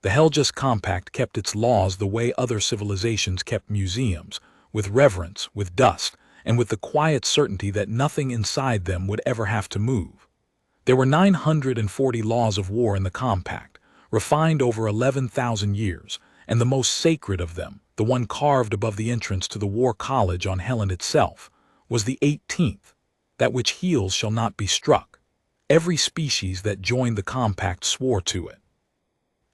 The Helust Compact kept its laws the way other civilizations kept museums, with reverence, with dust, and with the quiet certainty that nothing inside them would ever have to move. There were 940 laws of war in the Compact, refined over 11,000 years, and the most sacred of them, the one carved above the entrance to the War College on Helend itself, was the 18th, that which heals shall not be struck. Every species that joined the Compact swore to it.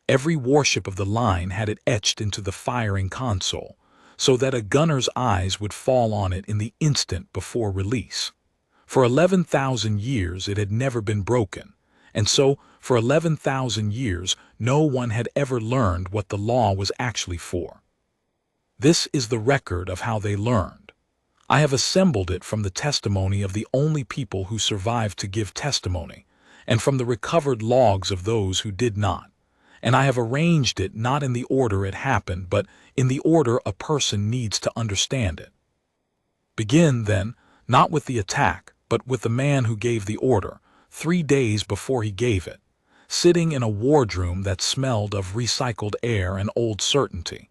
Every warship of the line had it etched into the firing console, so that a gunner's eyes would fall on it in the instant before release. For 11,000 years it had never been broken, and so for 11,000 years no one had ever learned what the law was actually for. This is the record of how they learned. I have assembled it from the testimony of the only people who survived to give testimony, and from the recovered logs of those who did not, and I have arranged it not in the order it happened, but in the order a person needs to understand it. Begin, then, not with the attack, but with the man who gave the order, 3 days before he gave it, sitting in a wardroom that smelled of recycled air and old certainty,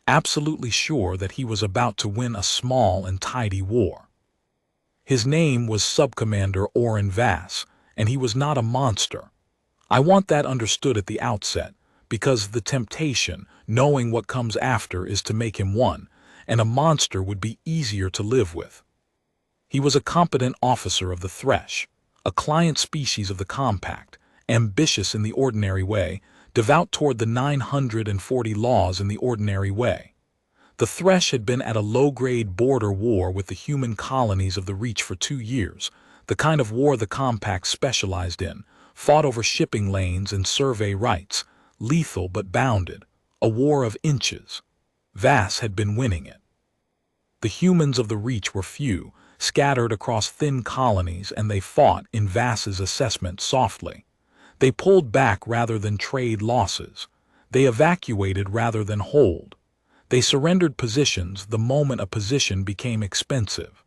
absolutely sure that he was about to win a small and tidy war. His name was Subcommander Oren Vass, and he was not a monster. I want that understood at the outset, because the temptation, knowing what comes after, is to make him one, and a monster would be easier to live with. He was a competent officer of the Thresh, a client species of the Compact, ambitious in the ordinary way, devout toward the 940 laws in the ordinary way. The Thresh had been at a low-grade border war with the human colonies of the Reach for 2 years, the kind of war the Compact specialized in, fought over shipping lanes and survey rights, lethal but bounded, a war of inches. Vass had been winning it. The humans of the Reach were few, scattered across thin colonies, and they fought, in Vass's assessment, softly. They pulled back rather than trade losses. They evacuated rather than hold. They surrendered positions the moment a position became expensive.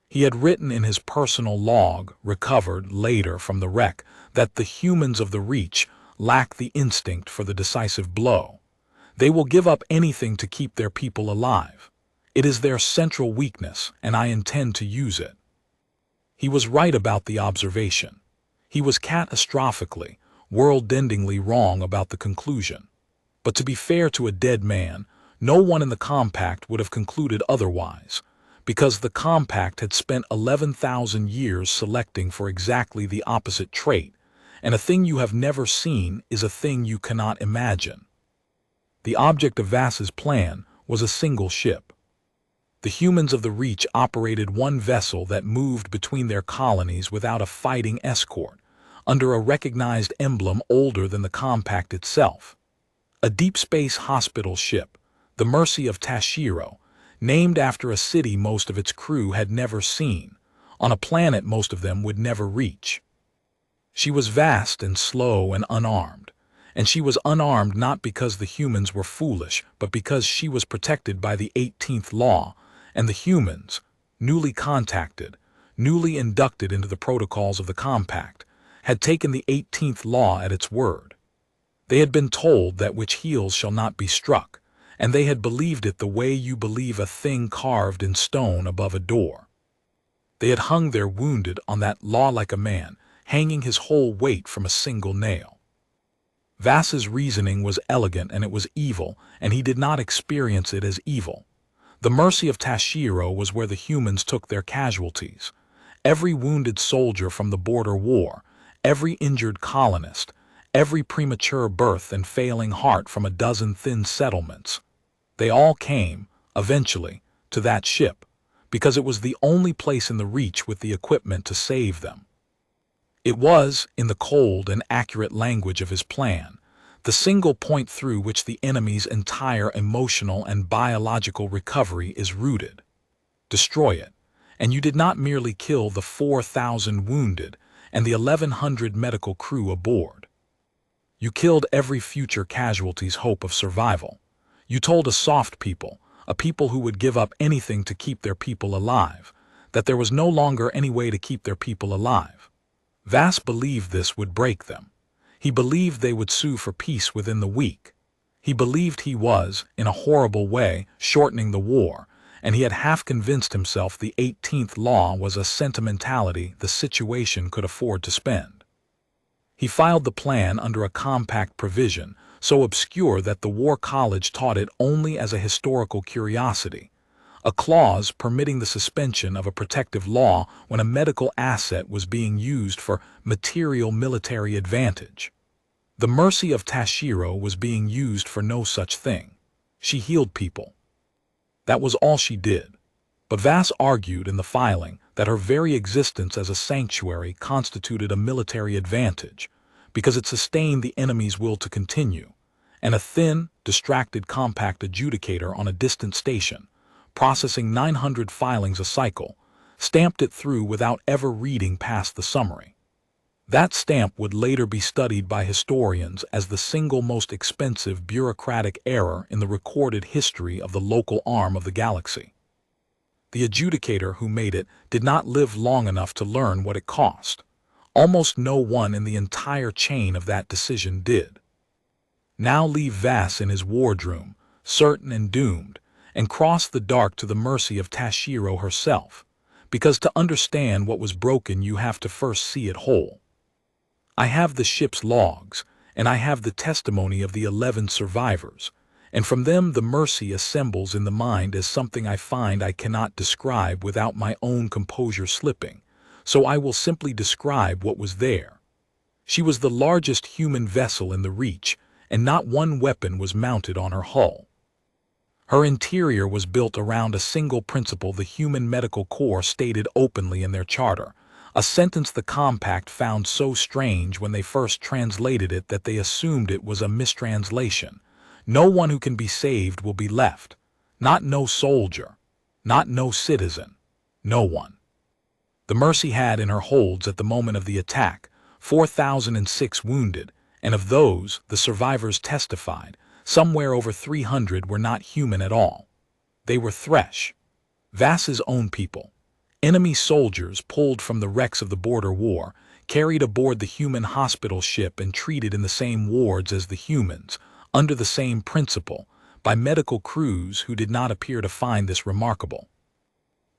He had written in his personal log, recovered later from the wreck, that the humans of the Reach lack the instinct for the decisive blow. They will give up anything to keep their people alive. It is their central weakness, and I intend to use it. He was right about the observation. He was catastrophically, world-endingly wrong about the conclusion. But to be fair to a dead man, no one in the Compact would have concluded otherwise, because the Compact had spent 11,000 years selecting for exactly the opposite trait, and a thing you have never seen is a thing you cannot imagine. The object of Vass's plan was a single ship. The humans of the Reach operated one vessel that moved between their colonies without a fighting escort, under a recognized emblem older than the Compact itself. A deep space hospital ship, the Mercy of Tashiro, named after a city most of its crew had never seen, on a planet most of them would never reach. She was vast and slow and unarmed, and she was unarmed not because the humans were foolish, but because she was protected by the 18th law, and the humans, newly contacted, newly inducted into the protocols of the Compact, had taken the 18th law at its word. They had been told that which heals shall not be struck, and they had believed it the way you believe a thing carved in stone above a door. They had hung their wounded on that law like a man, hanging his whole weight from a single nail. Vass's reasoning was elegant and it was evil, and he did not experience it as evil. The Mercy of Tashiro was where the humans took their casualties. Every wounded soldier from the border war, every injured colonist, every premature birth and failing heart from a dozen thin settlements. They all came, eventually, to that ship, because it was the only place in the Reach with the equipment to save them. It was, in the cold and accurate language of his plan, the single point through which the enemy's entire emotional and biological recovery is rooted. Destroy it, and you did not merely kill the 4,000 wounded and the 1,100 medical crew aboard. You killed every future casualty's hope of survival. You told a soft people, a people who would give up anything to keep their people alive, that there was no longer any way to keep their people alive. Vass believed this would break them. He believed they would sue for peace within the week. He believed he was, in a horrible way, shortening the war, and he had half convinced himself the 18th law was a sentimentality the situation could afford to spend. He filed the plan under a compact provision, so obscure that the War College taught it only as a historical curiosity, a clause permitting the suspension of a protective law when a medical asset was being used for material military advantage. The Mercy of Tashiro was being used for no such thing. She healed people. That was all she did. But Vass argued in the filing that her very existence as a sanctuary constituted a military advantage, because it sustained the enemy's will to continue, and a thin, distracted compact adjudicator on a distant station, processing 900 filings a cycle, stamped it through without ever reading past the summary. That stamp would later be studied by historians as the single most expensive bureaucratic error in the recorded history of the local arm of the galaxy. The adjudicator who made it did not live long enough to learn what it cost. Almost no one in the entire chain of that decision did. Now leave Vass in his wardroom, certain and doomed, and cross the dark to the Mercy of Tashiro herself, because to understand what was broken you have to first see it whole. I have the ship's logs, and I have the testimony of the 11 survivors, and from them the Mercy assembles in the mind as something I find I cannot describe without my own composure slipping, so I will simply describe what was there. She was the largest human vessel in the Reach, and not one weapon was mounted on her hull. Her interior was built around a single principle the Human Medical Corps stated openly in their charter, a sentence the Compact found so strange when they first translated it that they assumed it was a mistranslation. No one who can be saved will be left. Not no soldier. Not no citizen. No one. The Mercy had in her holds at the moment of the attack 4,006 wounded, and of those, the survivors testified, somewhere over 300 were not human at all. They were Thresh, Vass's own people. Enemy soldiers pulled from the wrecks of the border war, carried aboard the human hospital ship and treated in the same wards as the humans, under the same principle, by medical crews who did not appear to find this remarkable.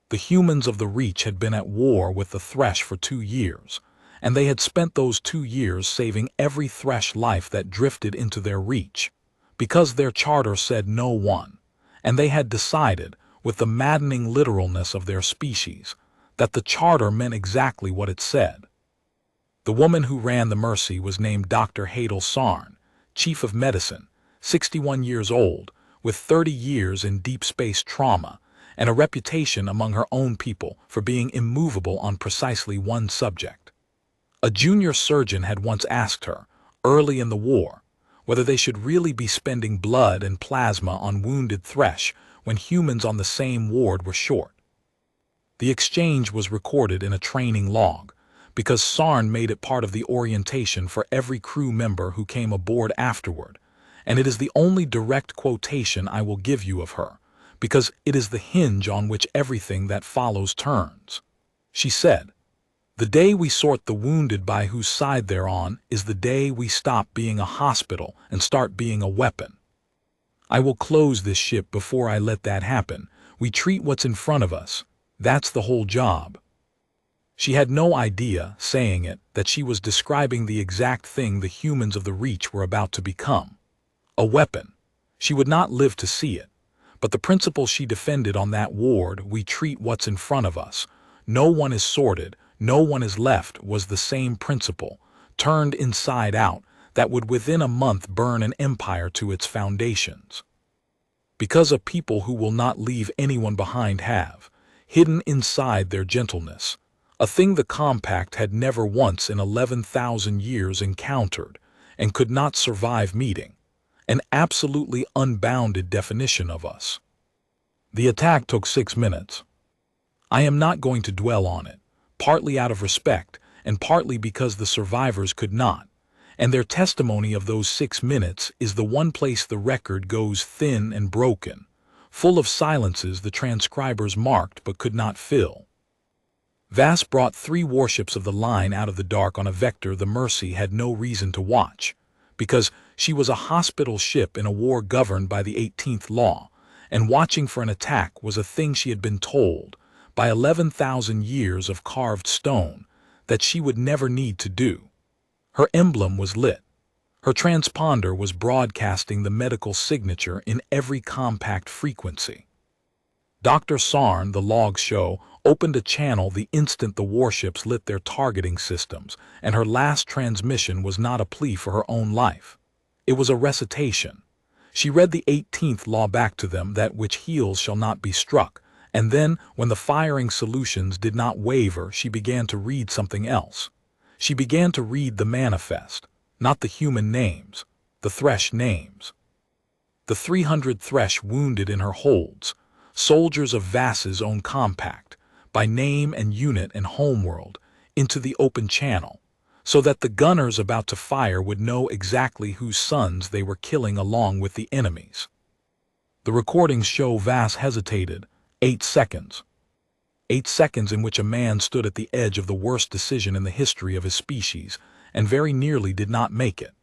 The humans of the Reach had been at war with the Thresh for 2 years, and they had spent those 2 years saving every Thresh life that drifted into their reach, because their charter said no one, and they had decided, with the maddening literalness of their species, that the charter meant exactly what it said. The woman who ran the Mercy was named Dr. Hadel Sarn, Chief of Medicine, 61 years old, with 30 years in deep space trauma, and a reputation among her own people for being immovable on precisely one subject. A junior surgeon had once asked her, early in the war, whether they should really be spending blood and plasma on wounded Thresh when humans on the same ward were short. The exchange was recorded in a training log, because Sarn made it part of the orientation for every crew member who came aboard afterward, and it is the only direct quotation I will give you of her, because it is the hinge on which everything that follows turns. She said, "The day we sort the wounded by whose side they're on is the day we stop being a hospital and start being a weapon. I will close this ship before I let that happen. We treat what's in front of us. That's the whole job." She had no idea, saying it, that she was describing the exact thing the humans of the Reach were about to become. A weapon. She would not live to see it. But the principle she defended on that ward, we treat what's in front of us. No one is sorted, no one is left, was the same principle, turned inside out, that would within a month burn an empire to its foundations. Because a people who will not leave anyone behind have, hidden inside their gentleness, a thing the Compact had never once in 11,000 years encountered, and could not survive meeting, an absolutely unbounded definition of us. The attack took 6 minutes. I am not going to dwell on it, partly out of respect, and partly because the survivors could not, and their testimony of those 6 minutes is the one place the record goes thin and broken, full of silences the transcribers marked but could not fill. Vass brought 3 warships of the line out of the dark on a vector the Mercy had no reason to watch, because she was a hospital ship in a war governed by the 18th law, and watching for an attack was a thing she had been told, by 11,000 years of carved stone, that she would never need to do. Her emblem was lit. Her transponder was broadcasting the medical signature in every compact frequency. Dr. Sarn, the logs show, opened a channel the instant the warships lit their targeting systems, and her last transmission was not a plea for her own life. It was a recitation. She read the 18th law back to them, that which heals shall not be struck, and then, when the firing solutions did not waver, she began to read something else. She began to read the manifest, not the human names, the Thresh names. The 300 Thresh wounded in her holds, soldiers of Vass's own compact, by name and unit and homeworld, into the open channel, so that the gunners about to fire would know exactly whose sons they were killing along with the enemies. The recordings show Vass hesitated 8 seconds. 8 seconds in which a man stood at the edge of the worst decision in the history of his species, and very nearly did not make it.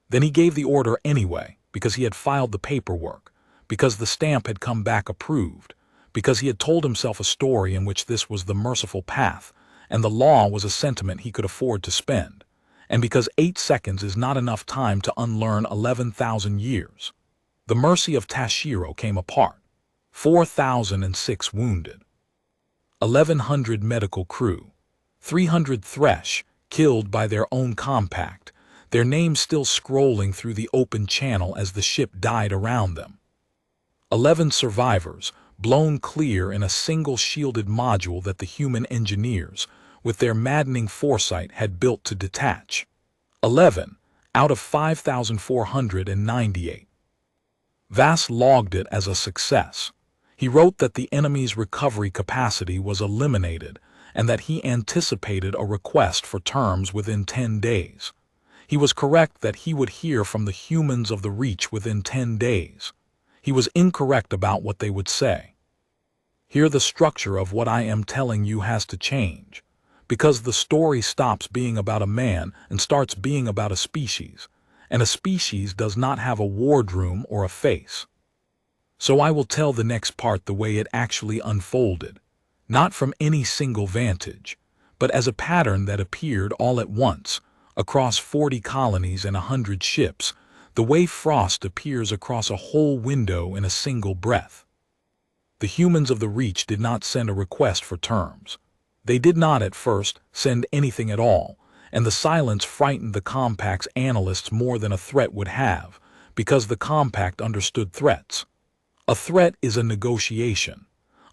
Then he gave the order anyway, because he had filed the paperwork, because the stamp had come back approved, because he had told himself a story in which this was the merciful path, and the law was a sentiment he could afford to spend, and because 8 seconds is not enough time to unlearn 11,000 years. The Mercy of Tashiro came apart. 4,006 wounded. 1,100 medical crew. 300 Thresh killed by their own compact, their names still scrolling through the open channel as the ship died around them. 11 survivors, blown clear in a single shielded module that the human engineers, with their maddening foresight, had built to detach. 11 out of 5,498. Vass logged it as a success. He wrote that the enemy's recovery capacity was eliminated and that he anticipated a request for terms within 10 days. He was correct that he would hear from the humans of the Reach within 10 days. He was incorrect about what they would say. Here the structure of what I am telling you has to change, because the story stops being about a man and starts being about a species, and a species does not have a wardroom or a face. So I will tell the next part the way it actually unfolded, not from any single vantage, but as a pattern that appeared all at once, across 40 colonies and 100 ships, the way frost appears across a whole window in a single breath. The humans of the Reach did not send a request for terms. They did not at first send anything at all, and the silence frightened the Compact's analysts more than a threat would have, because the Compact understood threats. A threat is a negotiation.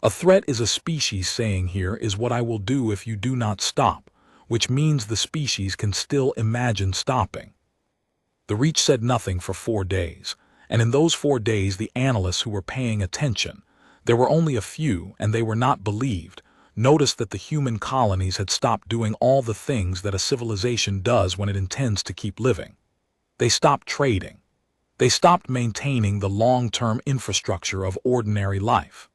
A threat is a species saying, here is what I will do if you do not stop, which means the species can still imagine stopping. The Reach said nothing for 4 days, and in those 4 days the analysts who were paying attention, there were only a few and they were not believed, noticed that the human colonies had stopped doing all the things that a civilization does when it intends to keep living. They stopped trading. They stopped maintaining the long-term infrastructure of ordinary life.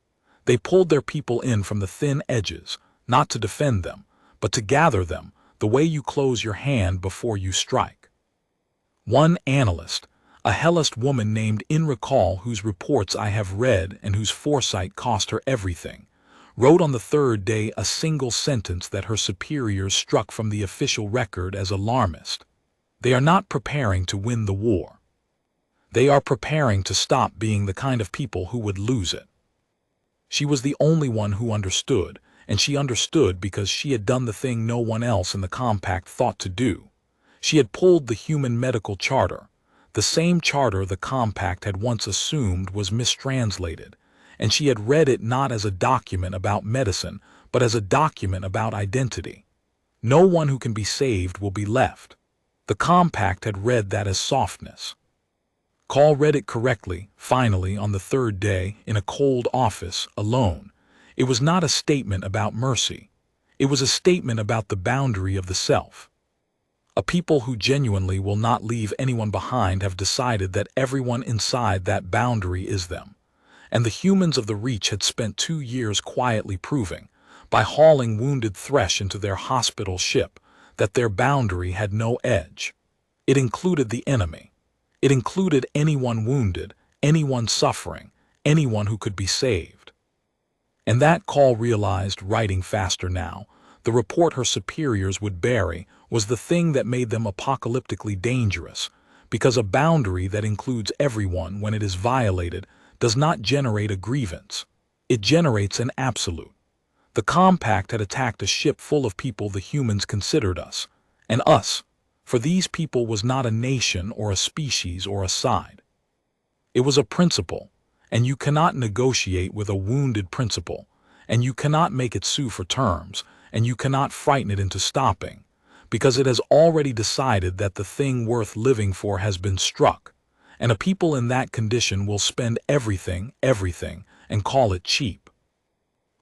They pulled their people in from the thin edges, not to defend them, but to gather them, the way you close your hand before you strike. One analyst, a Helust woman named Recall, whose reports I have read and whose foresight cost her everything, wrote on the 3rd day a single sentence that her superiors struck from the official record as alarmist. They are not preparing to win the war. They are preparing to stop being the kind of people who would lose it. She was the only one who understood, and she understood because she had done the thing no one else in the Compact thought to do. She had pulled the human medical charter, the same charter the Compact had once assumed was mistranslated, and she had read it not as a document about medicine, but as a document about identity. No one who can be saved will be left. The Compact had read that as softness. Call read it correctly, finally, on the 3rd day, in a cold office, alone. It was not a statement about mercy. It was a statement about the boundary of the self. A people who genuinely will not leave anyone behind have decided that everyone inside that boundary is them. And the humans of the Reach had spent 2 years quietly proving, by hauling wounded Thresh into their hospital ship, that their boundary had no edge. It included the enemy. It included anyone wounded, anyone suffering, anyone who could be saved. And that Call realized, writing faster now, the report her superiors would bury was the thing that made them apocalyptically dangerous, because a boundary that includes everyone, when it is violated, does not generate a grievance. It generates an absolute. The Compact had attacked a ship full of people the humans considered us, and us, for these people was not a nation or a species or a side. It was a principle, and you cannot negotiate with a wounded principle, and you cannot make it sue for terms, and you cannot frighten it into stopping, because it has already decided that the thing worth living for has been struck, and a people in that condition will spend everything, and call it cheap.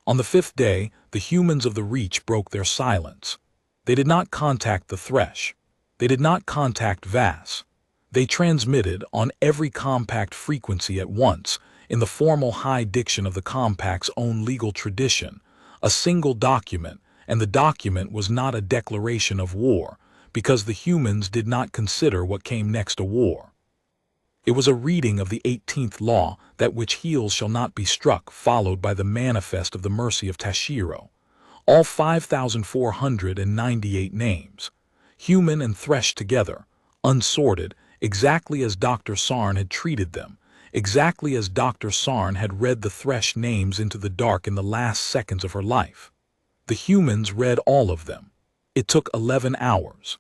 On the fifth day, the humans of the Reach broke their silence. They did not contact the Thresh. They did not contact Vass. They transmitted on every Compact frequency at once, in the formal high diction of the Compact's own legal tradition, a single document, and the document was not a declaration of war, because the humans did not consider what came next a war. It was a reading of the 18th law, that which heals shall not be struck, followed by the manifest of the Mercy of Tashiro. All 5,498 names, human and Thresh together, unsorted, exactly as Dr. Sarn had treated them, exactly as Dr. Sarn had read the Thresh names into the dark in the last seconds of her life. The humans read all of them. It took 11 hours.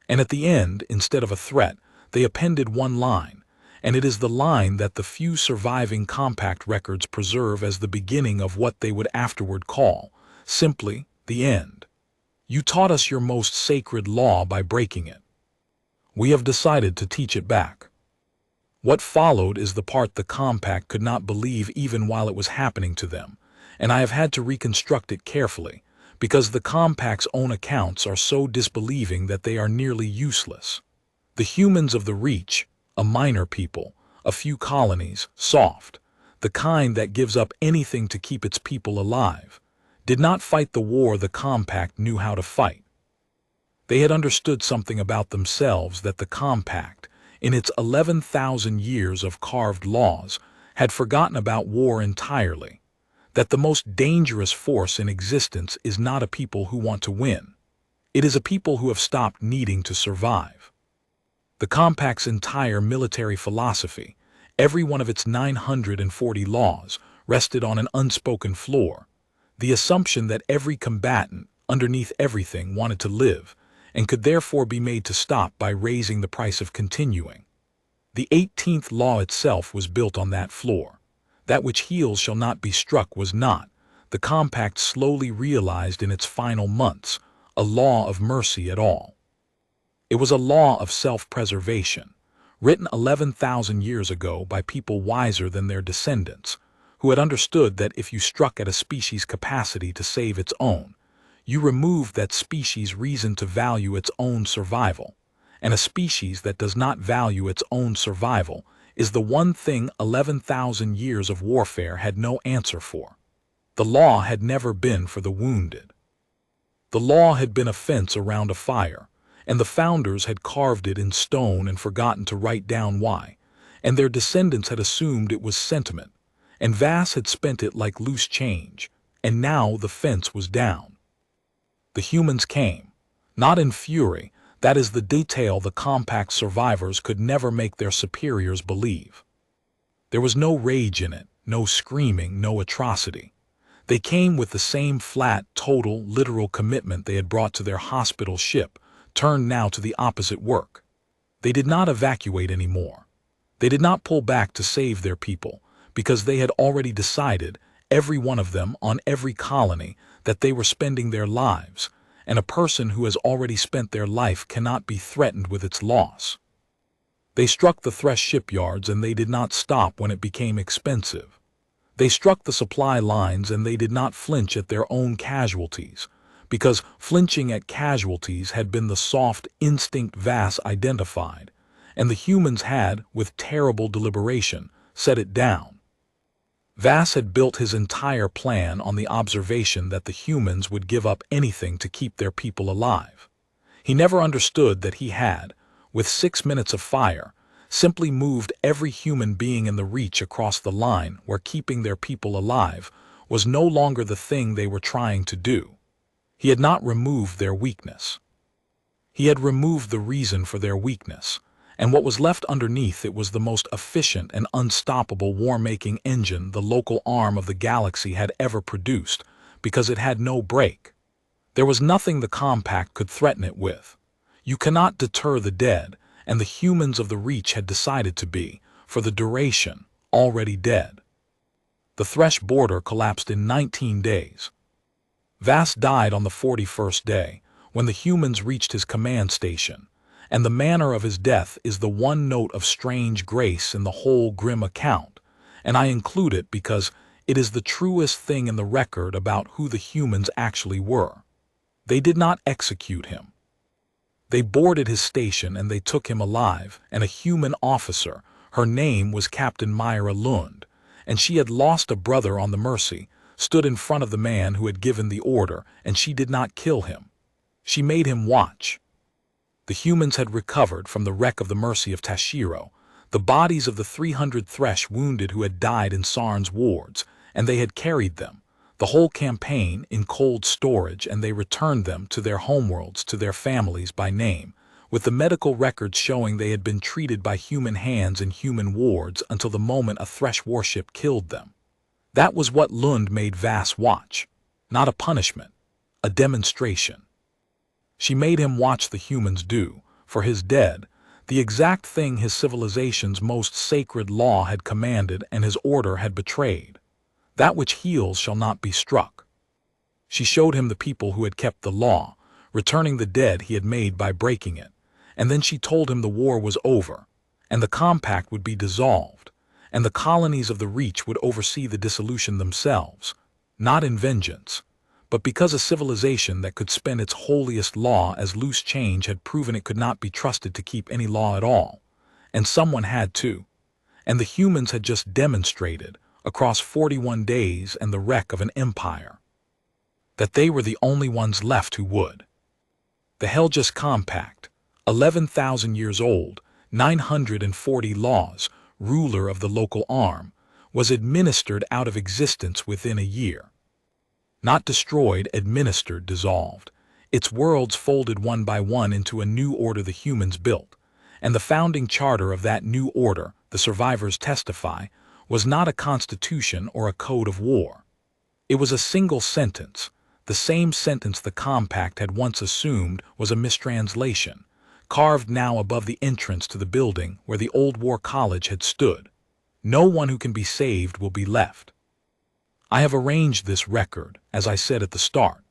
And at the end, instead of a threat, they appended one line, and it is the line that the few surviving Compact records preserve as the beginning of what they would afterward call, simply, the end. You taught us your most sacred law by breaking it. We have decided to teach it back. What followed is the part the Compact could not believe even while it was happening to them, and I have had to reconstruct it carefully, because the Compact's own accounts are so disbelieving that they are nearly useless. The humans of the Reach, a minor people, a few colonies, soft, the kind that gives up anything to keep its people alive, did not fight the war the Compact knew how to fight. They had understood something about themselves that the Compact, in its 11,000 years of carved laws, had forgotten about war entirely, that the most dangerous force in existence is not a people who want to win. It is a people who have stopped needing to survive. The Compact's entire military philosophy, every one of its 940 laws, rested on an unspoken floor, the assumption that every combatant, underneath everything, wanted to live, and could therefore be made to stop by raising the price of continuing. The 18th law itself was built on that floor. That which heals shall not be struck was not, the Compact slowly realized in its final months, a law of mercy at all. It was a law of self-preservation, written 11,000 years ago by people wiser than their descendants, who had understood that if you struck at a species' capacity to save its own, you removed that species' reason to value its own survival, and a species that does not value its own survival is the one thing 11,000 years of warfare had no answer for. The law had never been for the wounded. The law had been a fence around a fire, and the founders had carved it in stone and forgotten to write down why, and their descendants had assumed it was sentiment, and Vass had spent it like loose change, and now the fence was down. The humans came, not in fury, that is the detail the Compact survivors could never make their superiors believe. There was no rage in it, no screaming, no atrocity. They came with the same flat, total, literal commitment they had brought to their hospital ship, turned now to the opposite work. They did not evacuate anymore. They did not pull back to save their people, because they had already decided, every one of them on every colony, that they were spending their lives, and a person who has already spent their life cannot be threatened with its loss. They struck the Thresh shipyards, and they did not stop when it became expensive. They struck the supply lines, and they did not flinch at their own casualties, because flinching at casualties had been the soft instinct Vass identified, and the humans had, with terrible deliberation, set it down. Vass had built his entire plan on the observation that the humans would give up anything to keep their people alive. He never understood that he had, with 6 minutes of fire, simply moved every human being in the Reach across the line where keeping their people alive was no longer the thing they were trying to do. He had not removed their weakness. He had removed the reason for their weakness, and what was left underneath it was the most efficient and unstoppable war-making engine the local arm of the galaxy had ever produced, because it had no break. There was nothing the Compact could threaten it with. You cannot deter the dead, and the humans of the Reach had decided to be, for the duration, already dead. The Thresh border collapsed in 19 days. Vass died on the 41st day, when the humans reached his command station, and the manner of his death is the one note of strange grace in the whole grim account, and I include it because it is the truest thing in the record about who the humans actually were. They did not execute him. They boarded his station and they took him alive, and a human officer, her name was Captain Myra Lund, and she had lost a brother on the Mercy, stood in front of the man who had given the order, and she did not kill him. She made him watch. The humans had recovered from the wreck of the Mercy of Tashiro, the bodies of the 300 Thresh wounded who had died in Sarn's wards, and they had carried them, the whole campaign, in cold storage, and they returned them to their homeworlds, to their families by name, with the medical records showing they had been treated by human hands in human wards until the moment a Thresh warship killed them. That was what Lund made Vass watch. Not a punishment, a demonstration. She made him watch the humans do, for his dead, the exact thing his civilization's most sacred law had commanded and his order had betrayed. That which heals shall not be struck. She showed him the people who had kept the law, returning the dead he had made by breaking it, and then she told him the war was over, and the Compact would be dissolved, and the colonies of the Reach would oversee the dissolution themselves, not in vengeance, but because a civilization that could spend its holiest law as loose change had proven it could not be trusted to keep any law at all, and someone had to, and the humans had just demonstrated, across 41 days and the wreck of an empire, that they were the only ones left who would. The Helust Compact, 11,000 years old, 940 laws, ruler of the local arm, was administered out of existence within a year. Not destroyed, administered, dissolved. Its worlds folded one by one into a new order the humans built, and the founding charter of that new order, the survivors testify, was not a constitution or a code of war. It was a single sentence, the same sentence the Compact had once assumed was a mistranslation, carved now above the entrance to the building where the old war college had stood. No one who can be saved will be left. I have arranged this record, as I said at the start,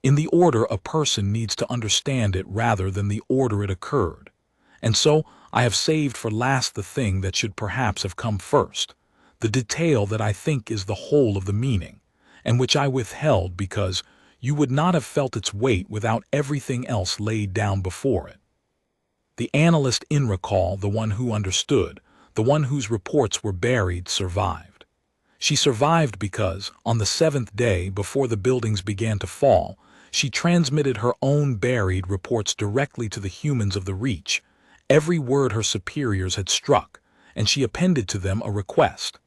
in the order a person needs to understand it rather than the order it occurred, and so I have saved for last the thing that should perhaps have come first, the detail that I think is the whole of the meaning, and which I withheld because you would not have felt its weight without everything else laid down before it. The analyst in recall, the one who understood, the one whose reports were buried, survived. She survived because, on the 7th day before the buildings began to fall, she transmitted her own buried reports directly to the humans of the Reach, every word her superiors had struck, and she appended to them a request,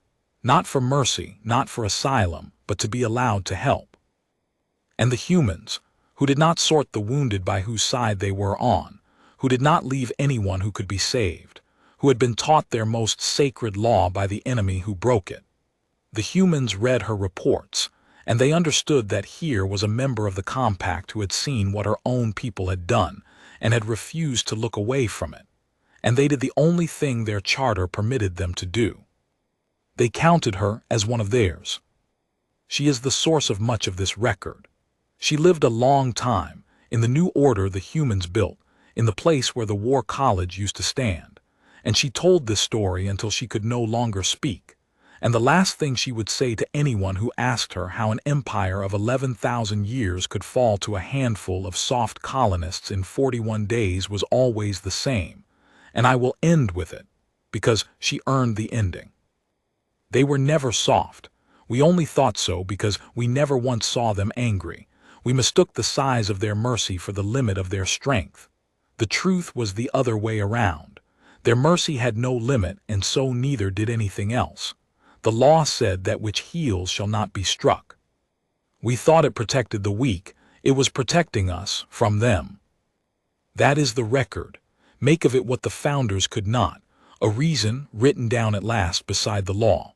not for mercy, not for asylum, but to be allowed to help. And the humans, who did not sort the wounded by whose side they were on, who did not leave anyone who could be saved, who had been taught their most sacred law by the enemy who broke it. The humans read her reports, and they understood that here was a member of the Compact who had seen what her own people had done and had refused to look away from it, and they did the only thing their charter permitted them to do. They counted her as one of theirs. She is the source of much of this record. She lived a long time, in the new order the humans built, in the place where the war college used to stand, and she told this story until she could no longer speak. And the last thing she would say to anyone who asked her how an empire of 11,000 years could fall to a handful of soft colonists in 41 days was always the same, and I will end with it, because she earned the ending. They were never soft, We only thought so because we never once saw them angry. We mistook the size of their mercy for the limit of their strength. The truth was the other way around. Their mercy had no limit, and so neither did anything else. The law said that which heals shall not be struck. We thought it protected the weak. It was protecting us from them. That is the record. Make of it what the founders could not, a reason written down at last beside the law.